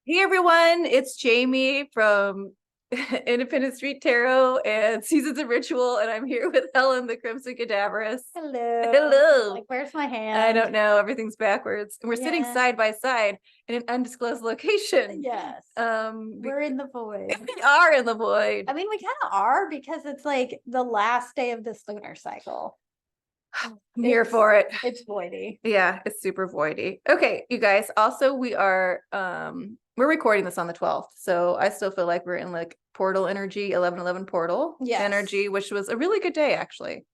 Hey everyone, it's Jamie from Independent Street Tarot and Seasons of Ritual, and I'm here with Helen, the Crimson Cadaverous. Hello. Hello. Like, where's my hand? I don't know. Everything's backwards. And we're sitting Yeah. side by side in an undisclosed location. Yes. We're in the void. We are in the void. I mean, we kind of are because it's like the last day of this lunar cycle. I'm here for it. It's voidy. Yeah, it's super voidy. Okay, you guys. Also, we're recording this on the 12th. So I still feel like we're in like portal energy, 11/11 portal Yes. energy, which was a really good day actually.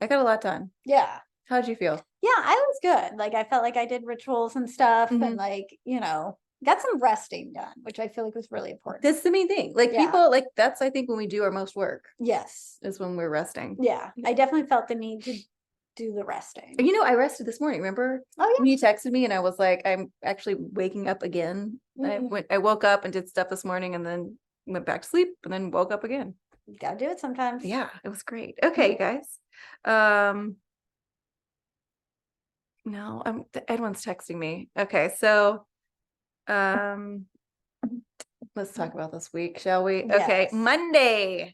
I got a lot done. Yeah. How'd you feel? Yeah, I was good. Like, I felt like I did rituals and stuff and like, got some resting done, which I feel like was really important. That's the main thing. Like people, like that's I think when we do our most work. Yes. Is when we're resting. Yeah. I definitely felt the need to do the resting. You know, I rested this morning, remember? Oh yeah. When you texted me and I was like, I'm actually waking up again. I woke up and did stuff this morning and then went back to sleep and then woke up again. You gotta do it sometimes. Yeah, it was great. Okay, guys. No, Edwin's texting me. Okay, so let's talk about this week, shall we? Okay, Yes. Monday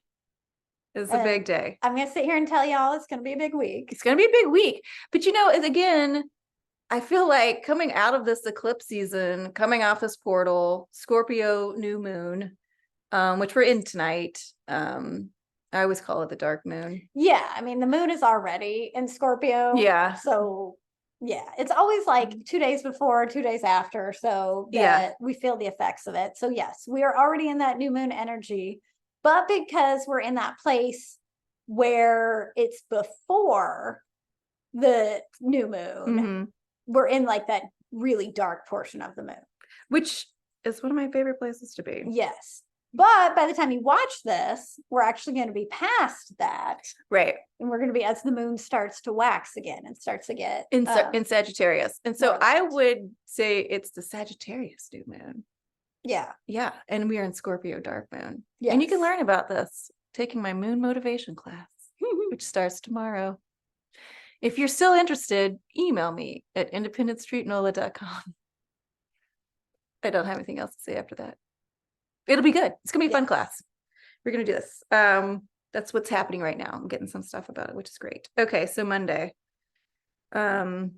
is a big day. I'm gonna sit here and tell y'all it's gonna be a big week. It's gonna be a big week. But you know, again, I feel like coming out of this eclipse season, coming off this portal, Scorpio new moon, which we're in tonight. I always call it the dark moon. Yeah, I mean, the moon is already in Scorpio. Yeah. So yeah, it's always like 2 days before, 2 days after. So that we feel the effects of it. So yes, we are already in that new moon energy, but because we're in that place where it's before the new moon, we're in like that really dark portion of the moon. Which is one of my favorite places to be. Yes. But by the time you watch this, we're actually going to be past that. Right. And we're going to be as the moon starts to wax again and starts to get in Sagittarius. And so I would say it's the Sagittarius new moon. Yeah. Yeah. And we are in Scorpio Dark Moon. Yes. And you can learn about this taking my moon motivation class, which starts tomorrow. If you're still interested, email me at independentstreetnola.com. I don't have anything else to say after that. It'll be good. It's gonna be a fun class. We're gonna do this. That's what's happening right now. I'm getting some stuff about it, which is great. Okay, so Monday. Dark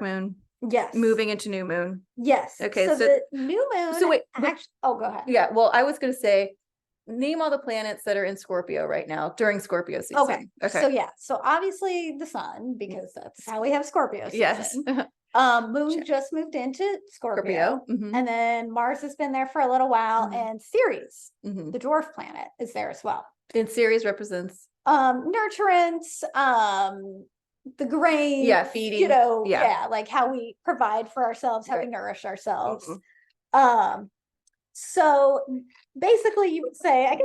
moon. Yes. Moving into new moon. Yes. Okay. So the new moon. So wait. Actually, go ahead. Yeah. Well, I was gonna say, name all the planets that are in Scorpio right now during Scorpio season. Okay. So yeah. So obviously the sun, because that's how we have Scorpio season. Yes. Moon just moved into Scorpio. And then Mars has been there for a little while, and Ceres, the dwarf planet, is there as well. And Ceres represents nurturance, the grain, feeding, like how we provide for ourselves, how we nourish ourselves. So basically you would say,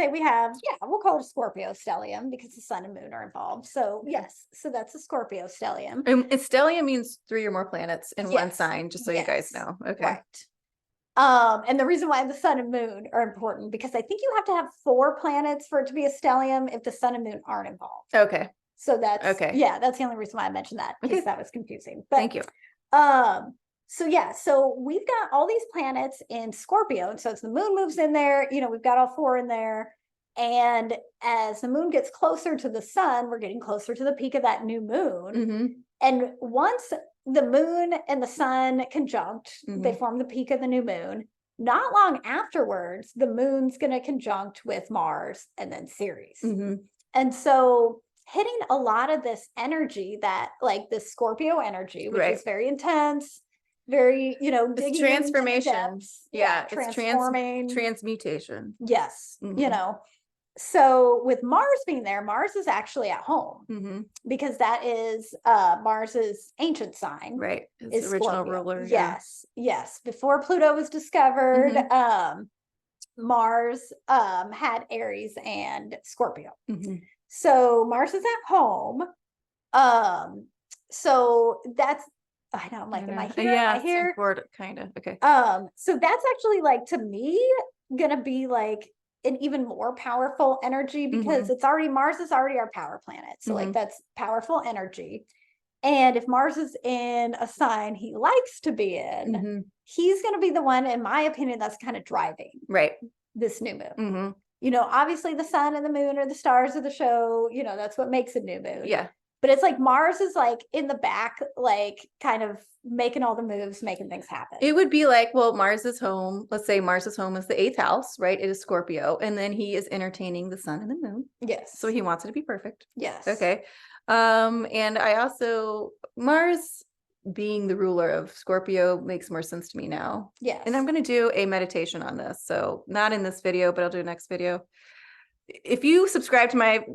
we have, we'll call it a Scorpio stellium because the sun and moon are involved. So yes, so that's a Scorpio stellium. And stellium means 3 or more planets in one sign, just so you guys know. Okay. Right. And the reason why the sun and moon are important, because I think you have to have 4 planets for it to be a stellium if the sun and moon aren't involved. Okay. So that's that's the only reason why I mentioned that, because that was confusing. But thank you. So we've got all these planets in Scorpio. And so as the moon moves in there, we've got all 4 in there. And as the moon gets closer to the sun, we're getting closer to the peak of that new moon. And once the moon and the sun conjunct, they form the peak of the new moon. Not long afterwards, the moon's going to conjunct with Mars and then Ceres. And so hitting a lot of this energy, that like this Scorpio energy, which is very intense, very, it's transformation. It's transforming, transmutation. Yes. So with Mars being there, Mars is actually at home, because that is Mars's ancient sign, right? His original ruler. Yes. Before Pluto was discovered, Mars had Aries and Scorpio. So Mars is at home. So that's, I know, I'm like, am I here? Yeah, am I here? Kind of. Okay. So that's actually, like, to me, gonna be like an even more powerful energy, because it's already, Mars is already our power planet. So like that's powerful energy. And if Mars is in a sign he likes to be in, Mm-hmm. he's going to be the one, in my opinion, that's kind of driving Right. this new moon. Mm-hmm. You know, obviously the sun and the moon are the stars of the show. You know, that's what makes a new moon. Yeah. But it's like Mars is like in the back, like kind of making all the moves, making things happen. It would be like, well, Mars is home. Let's say Mars' home is the 8th house, right? It is Scorpio. And then he is entertaining the sun and the moon. Yes. So he wants it to be perfect. Yes. Okay. And I also, Mars being the ruler of Scorpio makes more sense to me now. Yes. And I'm going to do a meditation on this. So not in this video, but I'll do a next video. If you subscribe to my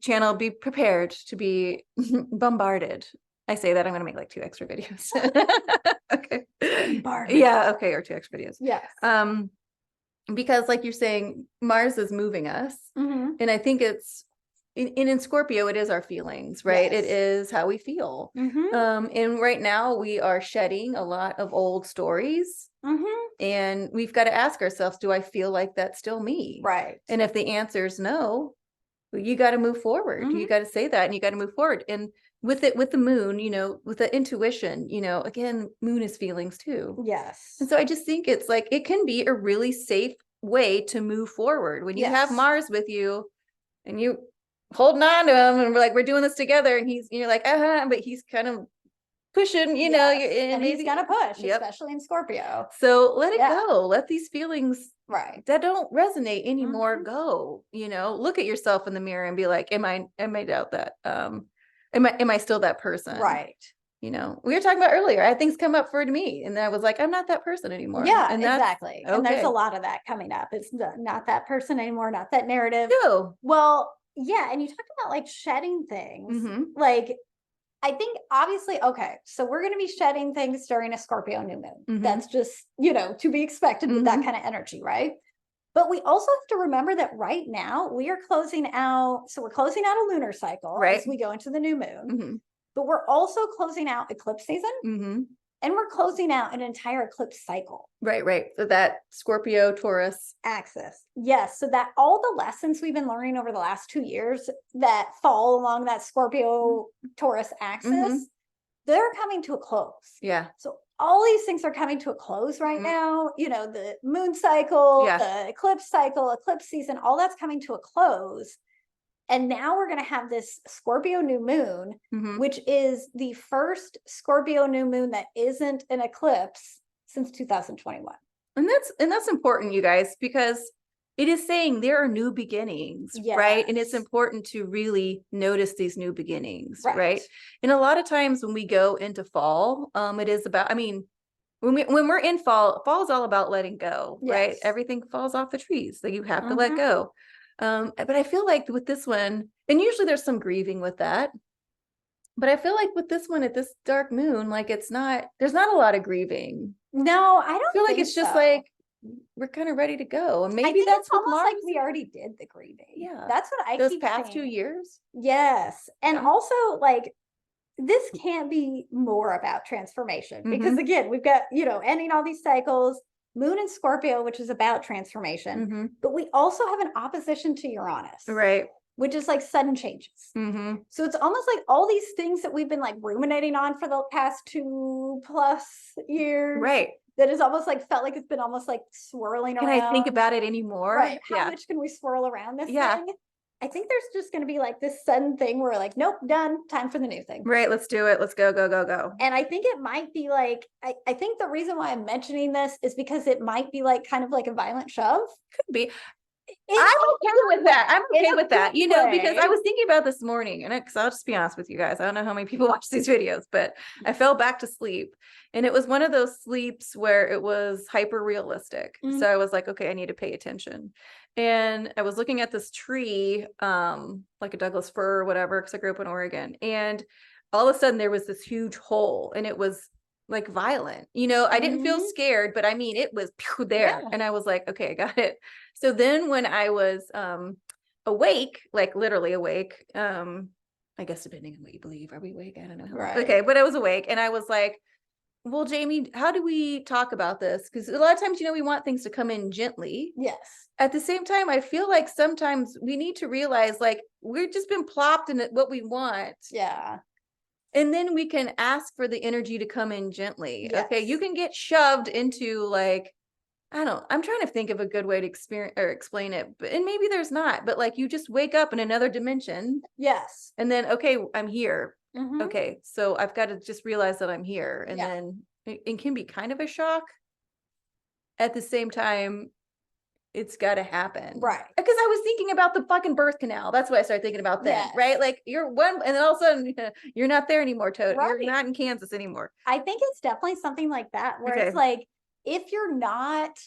channel, be prepared to be bombarded. I say that I'm going to make like 2 extra videos. Okay. Bombarded. Yeah. Okay. Or 2 extra videos. Yes. Because like you're saying, Mars is moving us. Mm-hmm. And I think it's in Scorpio, it is our feelings, right? Yes. It is how we feel. Mm-hmm. And right now we are shedding a lot of old stories. Mm-hmm. And we've got to ask ourselves, do I feel like that's still me? Right. And if the answer is no, you got to move forward. Mhm. You got to say that and you got to move forward. And with it, with the moon, you know, with the intuition, you know, again, moon is feelings too. Yes. And so I just think it's like, it can be a really safe way to move forward when you have Yes. Mars with you and you holding on to him and we're like, we're doing this together. And you're like, but he's kind of pushing, you know, Yes. And he's gonna push, Yep. especially in Scorpio. So let it Yeah. go. Let these feelings Right. that don't resonate anymore Mhm. go. You know, look at yourself in the mirror and be like, am I doubt that? Am I still that person? Right. You know, we were talking about earlier. I had things come up for me, and I was like, I'm not that person anymore. Yeah, and that's exactly. And there's okay. a lot of that coming up. It's not that person anymore, not that narrative. No. Well, yeah, and you talked about like shedding things. Mhm. Like, I think obviously, okay, so we're going to be shedding things during a Scorpio new moon. Mhm. That's just, you know, to be expected with that Mhm. kind of energy, right? But we also have to remember that right now we are closing out. So we're closing out a lunar cycle Right. as we go into the new moon. Mhm. But we're also closing out eclipse season Mhm. and we're closing out an entire eclipse cycle. Right. So that Scorpio Taurus Axis. Yes. So that all the lessons we've been learning over the last 2 years that fall along that Scorpio Taurus axis, Mhm. they're coming to a close. Yeah. So all these things are coming to a close right Mhm. now. You know, the moon cycle, Yeah. the eclipse cycle, eclipse season, all that's coming to a close. And now we're going to have this Scorpio new moon, Mhm. which is the first Scorpio new moon that isn't an eclipse since 2021. And that's important, you guys, because it is saying there are new beginnings, right? And it's Yes. important to really notice these new beginnings, Right. right? And a lot of times when we go into fall, it is about, I mean, when we're in fall is all about letting go, right? Yes. Everything falls off the trees, so you have to let Mhm. go. But I feel like with this one, and usually there's some grieving with that, but I feel like with this one at this dark moon, like there's not a lot of grieving. No, I I don't feel like think it's just so. like we're kind of ready to go, and I maybe think that's it's with almost Mars. like we already did the grieving. Yeah. That's what I Those keep past 2 saying. years. Yes. And Yeah. also like this can't be more about transformation because Mhm. again, we've got, you know, ending all these cycles, moon and Scorpio, which is about transformation, Mhm. but we also have an opposition to Uranus, Right. which is like sudden changes. Mhm. So it's almost like all these things that we've been like ruminating on for the past 2+ years. Right. That is almost like felt like it's been almost like swirling Can around. I think about it anymore? Right. How Yeah. much can we swirl around this Yeah. thing? I think there's just going to be like this sudden thing where like, nope, done. Time for the new thing. Right. Let's do it. Let's go. And I think it might be like, I think the reason why I'm mentioning this is because it might be like kind of like a violent shove. Could be. In I'm a okay good with that. way. I'm In okay a with that, good you know, because I way. was thinking about this morning, and because I'll just be honest with you guys, I don't know how many people watch these videos, but I fell back to sleep, and it was one of those sleeps where it was hyper realistic. Mhm. So I was like, okay, I need to pay attention. And I was looking at this tree, like a Douglas fir or whatever, because I grew up in Oregon, and all of a sudden there was this huge hole, and it was like violent, you know. I didn't feel Mhm. scared, but I mean it was there. Yeah. And I was like, okay, I got it. So then when I was awake, like literally awake, I guess depending on what you believe, are we awake? I don't know. Right. Okay, but I was awake and I was like, well, Jamie, how do we talk about this? Because a lot of times, you know, we want things to come in gently. Yes. At the same time, I feel like sometimes we need to realize like we've just been plopped in what we want. Yeah. And then we can ask for the energy to come in gently. Okay, you Yes. can get shoved into like, I'm trying to think of a good way to experience or explain it, but and maybe there's not, but like you just wake up in another dimension Yes. and then okay, I'm here. Mhm. Okay, so I've got to just realize that I'm here. And Yeah. then it can be kind of a shock. At the same time, it's got to happen. Right. Because I was thinking about the fucking birth canal. That's what I started thinking about then, right? Yes. Like you're one, and then all of a sudden you're not there anymore, Toad. You're Right. not in Kansas anymore. I think it's definitely something like that where Okay. it's like, if you're not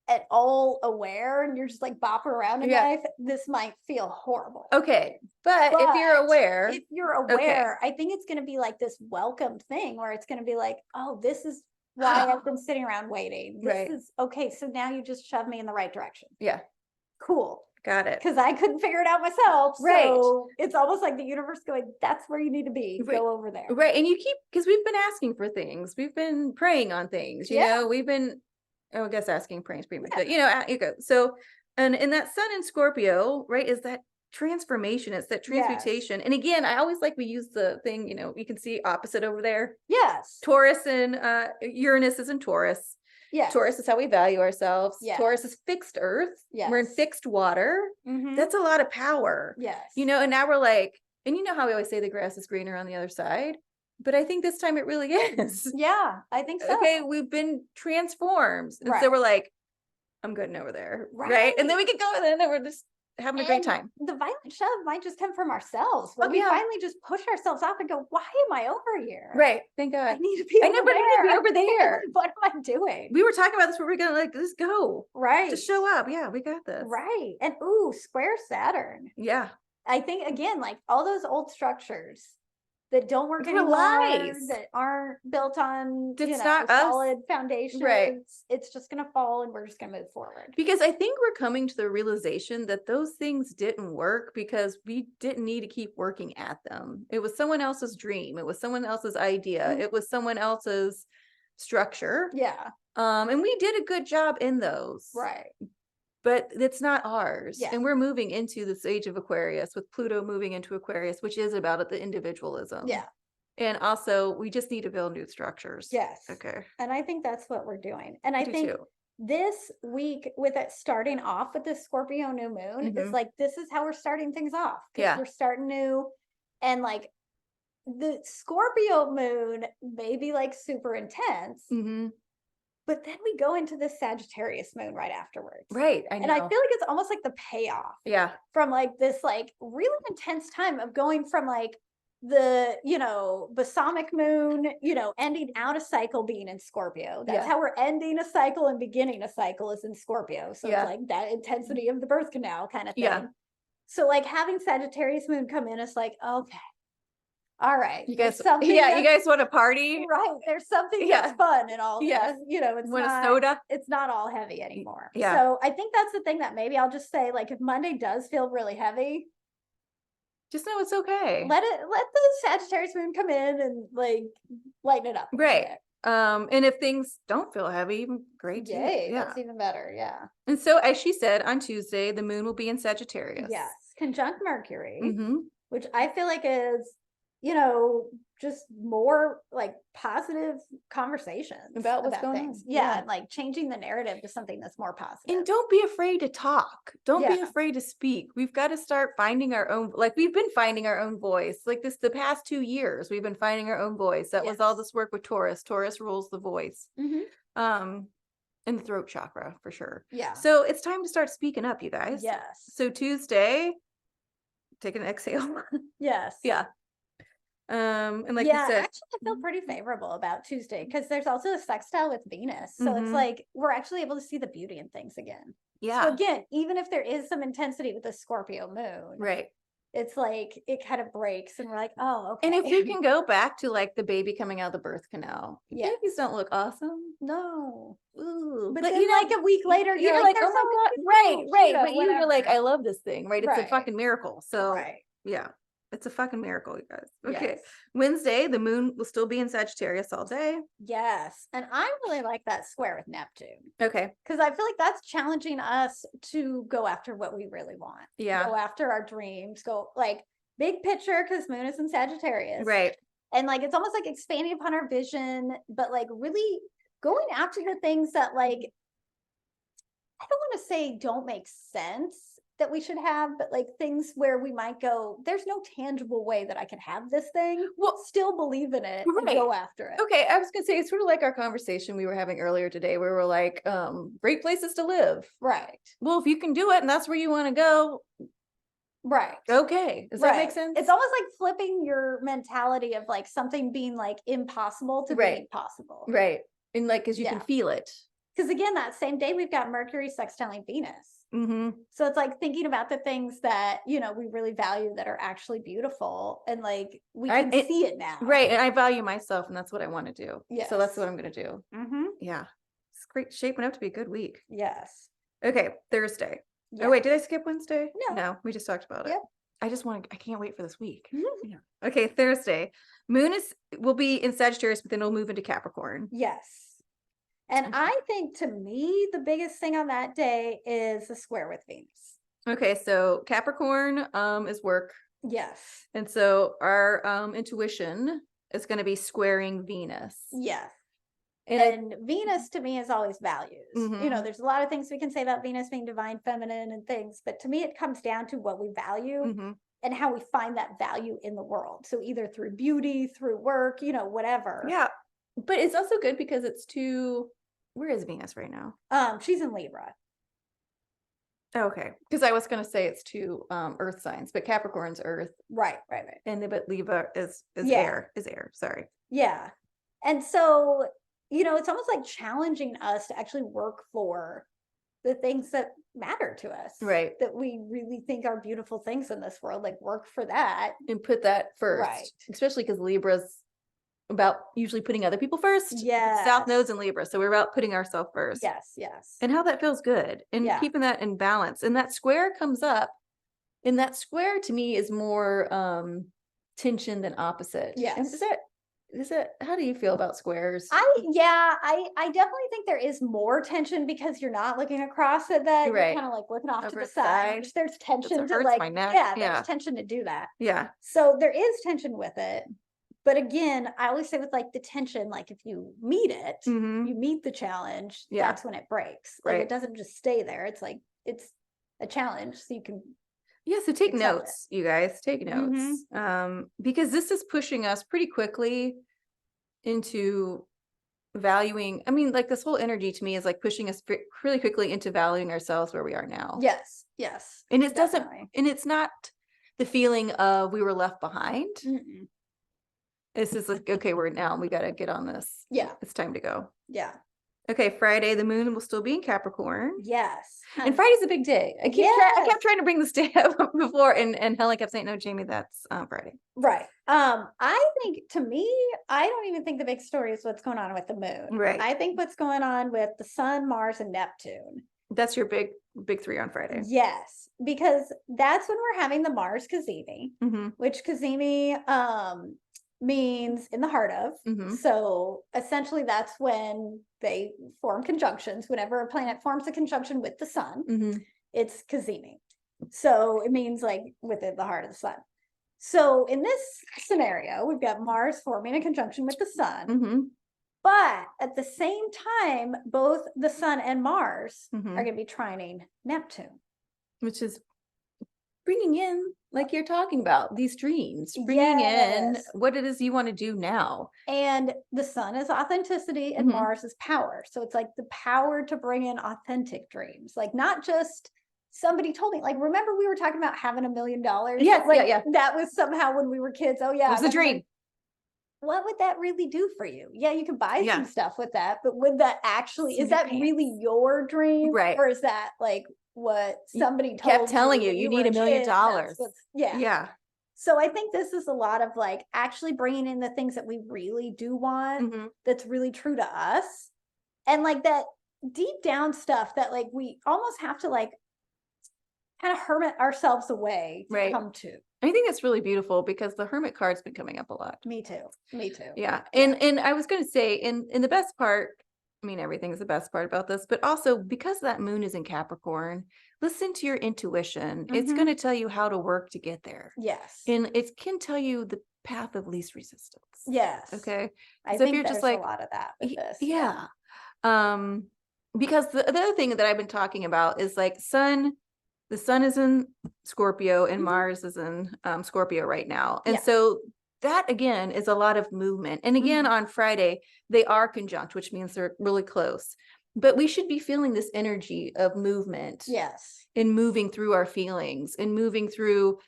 at all aware and you're just like bopping around in Yeah. life, this might feel horrible. Okay. But if you're aware, If you're aware, I think it's going to be like this welcome thing where it's going to be like, oh, this is why I've been sitting around waiting. This Right. is okay. So now you just shove me in the right direction. yeah, Cool. got it. Because I couldn't figure it out myself. Right. So it's almost like the universe going, that's where you need to be. Right. Go over there. Right. And you keep, because we've been asking for things. We've been praying on things, you Yeah. know, we've been, I guess asking, praying is pretty much Yeah. it, you know, you go. So, and that sun in Scorpio, right, is that transformation. It's that Yes. transmutation. And again, I always like, we use the thing, you know, you can see opposite over there. Yes. Taurus and Uranus is in Taurus. Yes. Taurus is how we value ourselves. Yes. Taurus is fixed earth. We're in Yes. fixed water. Mhm. That's a lot of power. Yes. You know, and now we're like, and you know how we always say the grass is greener on the other side, but I think this time it really is. Yeah, I think so. Okay, we've been transformed. And Right. so we're like, I'm good over there. Right. And then we can go and then we're just having a great And time. the violent shove might just come from ourselves when Oh, we yeah. finally just push ourselves off and go, why am I over here? Right. Thank I God. need to be I over know, but I need to be there. over there. What am I doing? We were talking about this where we're gonna like just go. Right. Just show up. Yeah, we got this. Right. And ooh, square Saturn. Yeah. I think again, like all those old structures that don't work anymore, Relies. that aren't built on It's not us. solid foundations. Right. It's just gonna fall and we're just gonna move forward. Because I think we're coming to the realization that those things didn't work because we didn't need to keep working at them. It was someone else's dream. It was someone else's idea. Mhm. It was someone else's structure. Yeah. And we did a good job in those. Right. But it's not ours. Yeah. And we're moving into this age of Aquarius with Pluto moving into Aquarius, which is about the individualism. Yeah. And also we just need to build new structures. Yes. Okay. And I think that's what we're doing. And I do think too. this week with it starting off with this Scorpio new moon is Mhm. like, this is how we're starting things off. 'Cause Yeah. we're starting new and like the Scorpio moon may be like super intense, Mhm. but then we go into the Sagittarius moon right afterwards. Right. I know. And I feel like it's almost like the payoff yeah. from like this like really intense time of going from like the balsamic moon ending out a cycle being in Scorpio. That's Yeah. how we're ending a cycle and beginning a cycle is in Scorpio. So Yeah. it's like that intensity of the birth canal kind of thing. Yeah. So like having Sagittarius moon come in, it's like, okay, all right, You there's guys, something yeah, you that's- guys want to party? right, there's something Yeah. that's fun and all Yeah. this, it's Want a not soda? it's not all heavy anymore. Yeah. So I think that's the thing that maybe I'll just say, like, if Monday does feel really heavy, Just know it's okay. let the Sagittarius moon come in and like lighten it up. a little Right. bit. And if things don't feel heavy, great too. Yay, Yeah. that's even better. Yeah. And so as she said, on Tuesday, the moon will be in Sagittarius. Yes. Conjunct Mercury, Mm-hmm. which I feel like is, just more like positive conversations About what's going things. on. Yeah, Yeah. and like changing the narrative to something that's more positive. And don't be afraid to talk. Don't be Yeah. afraid to speak. We've got to start finding our own, like we've been finding our own voice. Like the past 2 years, we've been finding our own voice. That was all Yes. this work with Taurus. Taurus rules the voice. Mhm. And the throat chakra for sure. Yeah. So it's time to start speaking up, you guys. Yes. So Tuesday, take an exhale. Yes. Yeah. And like yeah, you said, actually, I feel pretty favorable about Tuesday because there's also a sextile with Venus. So it's Mhm. like we're actually able to see the beauty in things again. yeah, So again, even if there is some intensity with the Scorpio moon, right. it's like it kind of breaks and we're like, oh, okay. And if we can go back to like the baby coming out of the birth canal, Yes. babies don't look awesome. no. Ooh, But then like a week later, you're like, "They're oh so my cute," God, right. But you're like, whatever. I love this thing, right? It's a Right. fucking miracle. So Right. yeah, it's a fucking miracle, you guys. Okay. Yes. Wednesday, the moon will still be in Sagittarius all day. Yes. And I really like that square with Neptune Okay. because I feel like that's challenging us to go after what we really want. Yeah. Go after our dreams. Go like big picture because moon is in Sagittarius. Right. And like, it's almost like expanding upon our vision, but like really going after the things that like, I don't want to say don't make sense that we should have, but like things where we might go, there's no tangible way that I can have this thing. Well, Still believe in it and right. go after it. Okay, I was gonna say it's sort of like our conversation we were having earlier today, where we're like, great places to live. Right. Well, if you can do it and that's where you want to go, Right. okay. Does that make sense? It's almost like flipping your mentality of like something being like impossible to being possible. Right. And like, cause you can Yeah. feel it. Because again, that same day we've got Mercury sextiling Venus. Mm-hmm. So it's like thinking about the things that, you know, we really value that are actually beautiful, and like we can see it now. Right. And I value myself, and that's what I want to do. Yes. So that's what I'm going to do. Mm-hmm. Yeah. It's great. Shaping up to be a good week. Yes. Okay. Thursday. Yeah. Oh, wait. Did I skip Wednesday? No. We just talked about it. Yep. I can't wait for this week. Mhm. Yeah. Okay. Thursday. Moon will be in Sagittarius, but then it'll move into Capricorn. Yes. And Okay. I think to me, the biggest thing on that day is the square with Venus. Okay. So Capricorn is work. Yes. And so our intuition is going to be squaring Venus. Yes. And And Venus to me is always values. You know, Mhm. there's a lot of things we can say about Venus being divine feminine and things, but to me, it comes down to what we value Mhm. and how we find that value in the world. So either through beauty, through work, you know, whatever. Yeah. But it's also good because it's where is Venus right now? She's in Libra. Okay. Because I was going to say it's two earth signs, but Capricorn's earth. Right. And but Libra is Yeah. air. Sorry. Yeah. And so, you know, it's almost like challenging us to actually work for the things that matter to us. Right. That we really think are beautiful things in this world, like work for that. And put that first. Right. Especially because Libra's about usually putting other people first. Yeah. South node's in Libra. So we're about putting ourselves first. Yes. And how that feels good and Yeah. keeping that in balance. And that square comes up. And that square to me is more tension than opposite. And Yes. is it how do you feel about squares? I definitely think there is more tension because you're not looking across at that. Right. You're kind of like looking off to Over the the side. side. Which there's tension to hurts like, my neck. yeah, Yeah. there's tension to do that. Yeah. So there is tension with it. But again, I always say with like the tension, like if you meet it, Mhm. you meet the challenge, Yeah. that's when it breaks. Like Right. it doesn't just stay there. It's like, it's a challenge. So you can, Yeah, so take Accept notes, you guys, take notes. Because this is pushing us pretty quickly into valuing. I mean, like this whole energy to me is like pushing us really quickly into valuing ourselves where we are now. yes. And it doesn't, definitely. and it's not the feeling of we were left behind. Mm-mm. This is like, okay, we got to get on this. Yeah. It's time to go. Yeah. Okay, Friday, the moon will still be in Capricorn. Yes. And Friday's a big day. I Yes. kept trying to bring this day up before, and Helen kept saying, "No, Jamie, that's Friday." Right. I think to me, I don't even think the big story is what's going on with the moon. Right. I think what's going on with the sun, Mars, and Neptune. That's your big three on Friday. Yes, because that's when we're having the Mars Cazimi, Mm-hmm. which Cazimi means in the heart of. Mhm. So essentially that's when they form conjunctions. Whenever a planet forms a conjunction with the sun, Mm-hmm. it's Cazimi. So it means like within the heart of the sun. So in this scenario, we've got Mars forming a conjunction with the sun, Mm-hmm. but at the same time, both the sun and Mars Mhm. are going to be trining Neptune. Which is bringing in, like you're talking about, these dreams, bringing in Yes. what it is you want to do now. And the sun is authenticity and Mhm. Mars is power. So it's like the power to bring in authentic dreams, like not just somebody told me, like, remember we were talking about having $1 million? Yes, like, yeah. That was somehow when we were kids. Oh yeah. It was a and I'm like, dream. what would that really do for you? Yeah, you could buy Yeah. some stuff with that, but would that actually, Some is that pants. really your dream? Right. Or is that like what somebody told kept telling you, when you were need a $1 million. kid, that's what's- Yeah. Yeah. So I think this is a lot of like actually bringing in the things that we really do want, Mhm. that's really true to us. And like that deep down stuff that like we almost have to like kind of hermit ourselves away to Right. come to. I think it's really beautiful because the Hermit card's been coming up a lot. Me too. Yeah. And I was going to say, in the best part, I mean, everything's the best part about this, but also because that moon is in Capricorn, listen to your intuition. It's Mhm. going to tell you how to work to get there. Yes. And it can tell you the path of least resistance. Yes. Okay. I So if think you're there's just like, a lot of that with this. yeah. Because the other thing that I've been talking about is like the sun is in Scorpio and Mhm. Mars is in Scorpio right now. And Yeah. so that again is a lot of movement. And again, Mhm. on Friday, they are conjunct, which means they're really close. But we should be feeling this energy of movement Yes. and moving through our feelings and moving through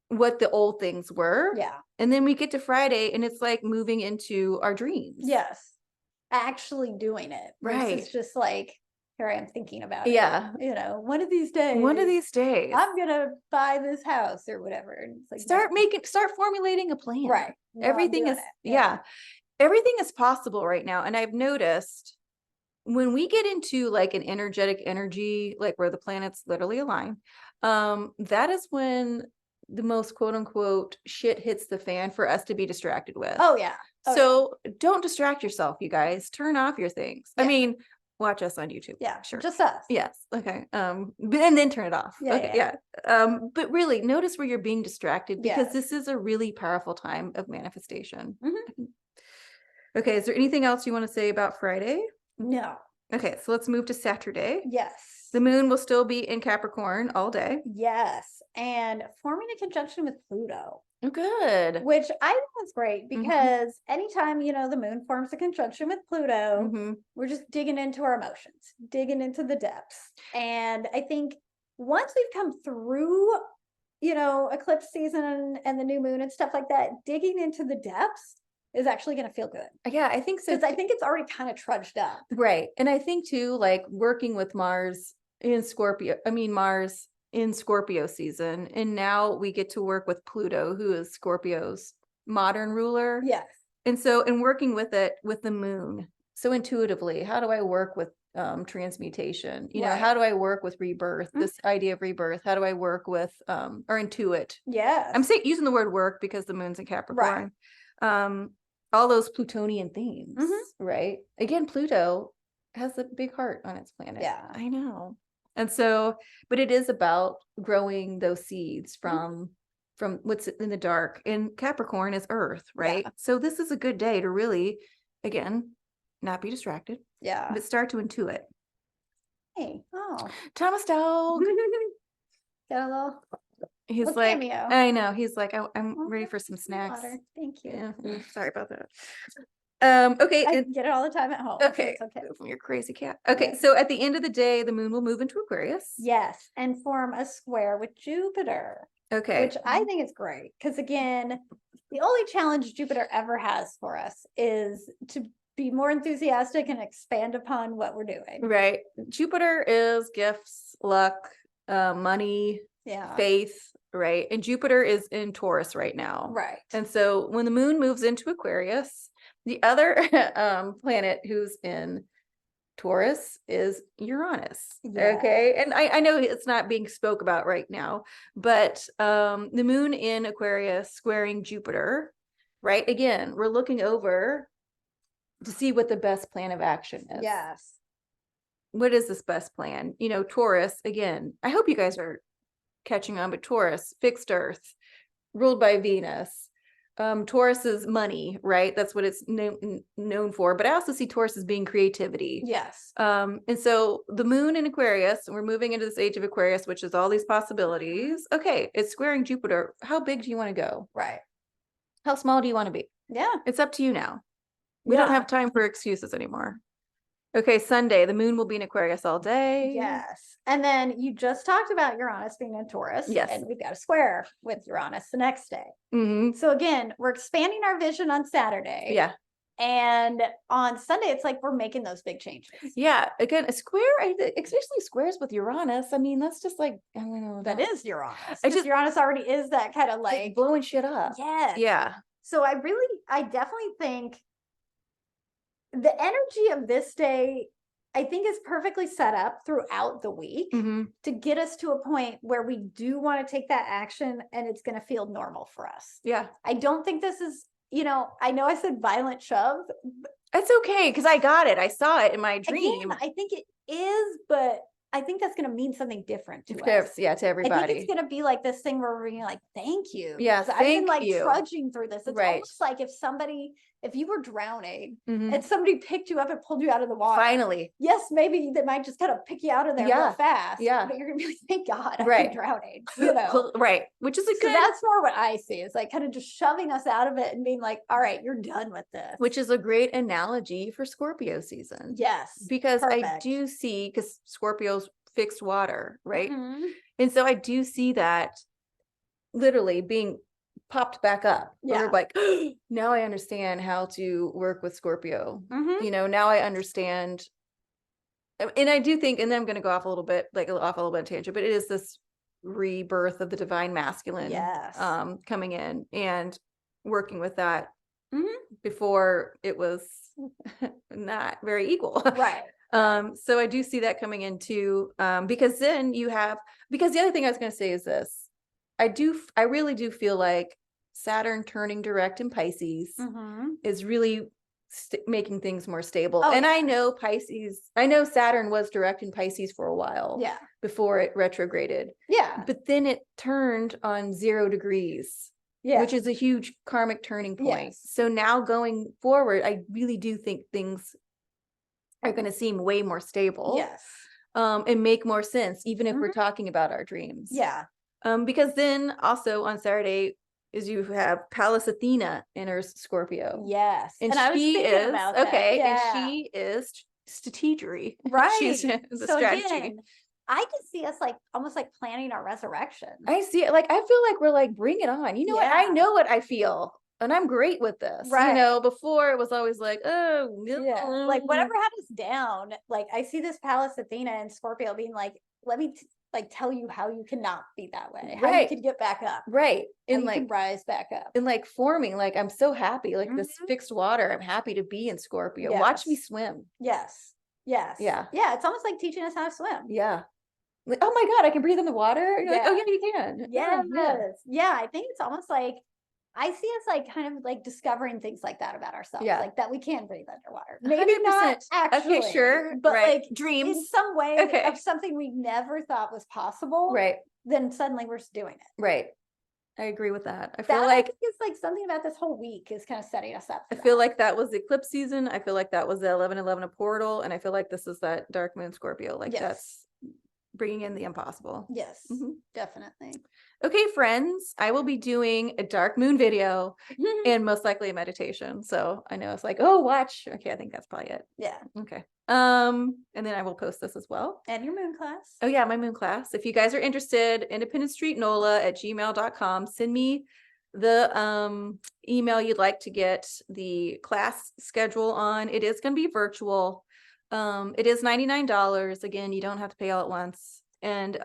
what the old things were. Yeah. And then we get to Friday and it's like moving into our dreams. Yes. Actually doing it Right. versus just like, here I am thinking about Yeah. it. You know, one of these days, One of these days, I'm gonna buy this house or whatever. And it's like, no. start formulating a plan. Right. No, I'm Everything doing is, it. yeah, everything is possible right now. And I've noticed when we get into like an energetic energy, like where the planets literally align, that is when the most quote unquote shit hits the fan for us to be distracted with. Oh yeah. Oh, So don't distract yourself, you guys. Turn off your things. I Yeah. mean, watch us on YouTube. yeah. Sure. Just us. Yes. Okay. And then turn it off. Yeah, Okay. yeah. Yeah. But really notice where you're being distracted because Yes. this is a really powerful time of manifestation. Mhm. Okay. Is there anything else you want to say about Friday? No. Okay. So let's move to Saturday. Yes. The moon will still be in Capricorn all day. Yes. And forming a conjunction with Pluto, Oh, good. which I think is great because anytime, you know, the moon forms a conjunction with Pluto, Mhm. we're just digging into our emotions, digging into the depths. And I think once we've come through, you know, eclipse season and the new moon and stuff like that, digging into the depths is actually going to feel good. Yeah, I think so. Because I think it's already kind of trudged up. Right. And I think too, like working with Mars in Scorpio, Mars in Scorpio season. And now we get to work with Pluto, who is Scorpio's modern ruler. Yes. And so, in working with it with the moon, so intuitively, how do I work with transmutation? You know, Right. how do I work with rebirth? Mhm. This idea of rebirth. How do I work with or intuit? Yes. I'm saying using the word work because the moon's in Capricorn. All those Plutonian themes, Mhm. right? Again, Pluto has a big heart on its planet. Yeah. I know. And so, but it is about growing those seeds from what's in the dark. And Capricorn is earth, right? Yeah. So this is a good day to really, again, not be distracted, Yeah. but start to intuit. Hey. Oh. Thomas Dog. Got a little He's little like, cameo. I know. He's like, I'm Oh, ready for some snacks. water. Thank you. Yeah. Sorry about that. Okay. I get it all the time at home. so Okay. it's okay. From your crazy cat. Okay. Yeah. So at the end of the day, the moon will move into Aquarius. Yes, and form a square with Jupiter, Okay. which I think is great because again, the only challenge Jupiter ever has for us is to be more enthusiastic and expand upon what we're doing. Right. Jupiter is gifts, luck, money, Yeah. faith, right? And Jupiter is in Taurus right now. Right. And so when the moon moves into Aquarius, the other planet who's in Taurus is Uranus. Yeah. Okay. And I know it's not being spoke about right now, but the moon in Aquarius squaring Jupiter, right? Again, we're looking over to see what the best plan of action is. Yes. What is this best plan? You know, Taurus, again, I hope you guys are catching on, but Taurus, fixed earth, ruled by Venus. Taurus is money, right? That's what it's known for. But I also see Taurus as being creativity. Yes. And so the moon in Aquarius, we're moving into this age of Aquarius, which is all these possibilities. Okay, it's squaring Jupiter. How big do you want to go? Right. How small do you want to be? Yeah. It's up to you now. We don't Yeah. have time for excuses anymore. Okay, Sunday, the moon will be in Aquarius all day. Yes. And then you just talked about Uranus being in Taurus. Yes. And we've got a square with Uranus the next day. Mhm. So again, we're expanding our vision on Saturday. Yeah. And on Sunday, it's like we're making those big changes. Yeah. Again, a square, especially squares with Uranus. I mean, that's just like, I don't know. That is Uranus. I just- Uranus already is that kind of like like, blowing shit up. yes. Yeah. So I definitely think the energy of this day, I think is perfectly set up throughout the week Mhm. to get us to a point where we do want to take that action and it's going to feel normal for us. Yeah. I don't think this is, I know I said violent shove. It's okay because I got it. I saw it in my dream. Again, I think it is, but I think that's going to mean something different to us. Yeah, to I everybody. think it's going to be like this thing where we're being like, thank you. Yeah, I've been thank like you. trudging through this. It's Right. almost like if somebody if you were drowning Mhm. and somebody picked you up and pulled you out of the water, Finally. yes, maybe they might just kind of pick you out of there real Yeah, fast. yeah. But you're gonna be like, thank God I've Right. been drowning, you know. Right. Which is a So good, that's more what I see is like kind of just shoving us out of it and being like, all right, you're done with this. which is a great analogy for Scorpio season. yes, Because I perfect. do see, because Scorpio's fixed water, right? Mhm. And so I do see that literally being popped back up. Where Yeah. we're like, now I understand how to work with Scorpio. Mhm. You know, now I understand. And I do think, and then I'm going to go off a little bit, like off a little bit of tangent, but it is this rebirth of the divine masculine Yes. coming in and working with that. Mhm. Before it was not very equal. Right. So I do see that coming in too, because then you have, because the other thing I was going to say is this, I really do feel like Saturn turning direct in Pisces Mhm. is really making things more stable. Oh, And yeah. I know Saturn was direct in Pisces for a while Yeah. before it retrograded, Yeah. but then it turned on 0 degrees. Yeah. Which is a huge karmic turning point. Yes. So now going forward, I really do think things are going to seem way more stable. Yes. And make more sense, even if we're Mhm. talking about our dreams. Yeah. Because then also on Saturday is you have Pallas Athena in her Scorpio. Yes. And I was she thinking is, about that. okay, and Yeah. she is strategery. Right. She's the So strategy. again, I can see us like almost like planning our resurrection. I see it. Like, I feel like we're like, bring it on. You know what? I Yeah. know what I feel. And I'm great with this. You Right. know, before it was always like, oh, Yeah. Like whatever had us down, like I see this Pallas Athena and Scorpio being like, let me like tell you how you cannot be that way. How you Right. can get back up. Right. How And you can like, rise back up. and like forming, like, I'm so happy, like this Mhm. fixed water. I'm happy to be in Scorpio. Watch me Yes. swim. Yes. Yes. Yeah. Yeah. It's almost like teaching us how to swim. Yeah. Like, oh my God, I can breathe in the water. And you're like, oh Yeah. yeah, you can. Yes. Oh, yeah. Yeah. I think it's almost like I see us like kind of like discovering things like that about ourselves, Yeah. like that we can breathe underwater. Maybe not 100%. actually, Okay, sure. but Right. like Dreams. in some way Okay. of something we never thought was possible. Right. Then suddenly we're just doing it. Right. I agree with that. I That feel I like think is like something about this whole week is kind of setting us up. I feel like that was the eclipse season. I feel like that was the 11/11 a portal, and I feel like this is that dark moon Scorpio. Like Yes. that's bringing in the impossible. Yes, Mhm. definitely. Okay, friends, I will be doing a dark moon video and most likely a meditation. So I know it's like, oh, watch. Okay, I think that's probably it. Yeah, Okay. And then I will post this as well. and your moon class. Oh yeah, my moon class. If you guys are interested, independentstreetnola@gmail.com. Send me the email you'd like to get the class schedule on. It is going to be virtual. It is $99. Again, you don't have to pay all at once. And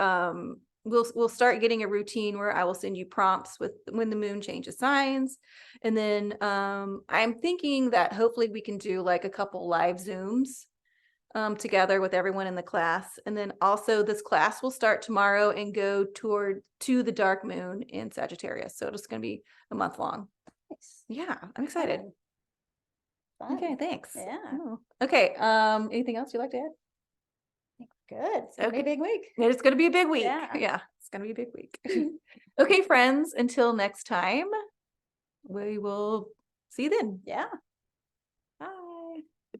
we'll start getting a routine where I will send you prompts with when the moon changes signs. And then I'm thinking that hopefully we can do like a couple live Zooms together with everyone in the class. And then also this class will start tomorrow and go to the dark moon in Sagittarius. So it's going to be a month long. Nice. Yeah, I'm excited. Fun. Okay, thanks. Yeah. Oh. Okay, anything else you'd like to add? Good. It's gonna be a big week. It's going to be a big week. Yeah. Yeah, it's going to be a big week. Okay, friends, until next time, we will see you then. Yeah.